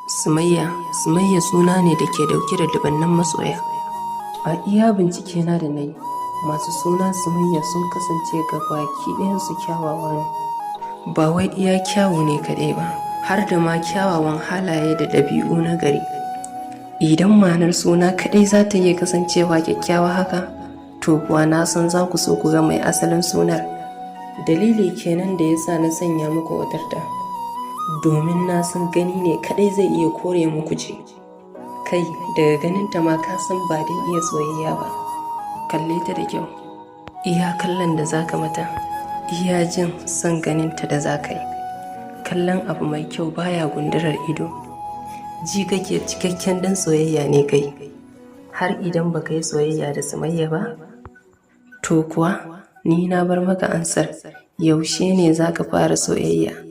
Sumayya suna ne da ke dauke da dubannan masoya. A iya bincike na da nayi, masu suna Sumayya sun kasance gabaki ɗayansu kyawawa ne. Ba wai iya kyawu ne kaɗai ba, har da ma kyawawan halaye da ɗabi'u na gari. Idan ma'anar suna kaɗai za ta iya kasancewa kyakkyawa haka, to kuwa na san za ku so ku ga mai asalin sunar. Dalili kenan da ya sa na sanya muku watarta, domin na san gani ne kaɗai zai iya kore muku ji. Kai, daga ganinta ma ka san ba dai iya soyayya ba. Kalle ta da kyau. Iya kallon da za ka mata, iya jin son ganinta da za ka yi. Kallon abu mai kyau baya gundurar ido. Ji kake cikakken dan soyayya ne kai. Har idan baka yi soyayya da Sumayya ba, to kuwa ni na bar maka ansar, yaushe ne za ka fara soyayya.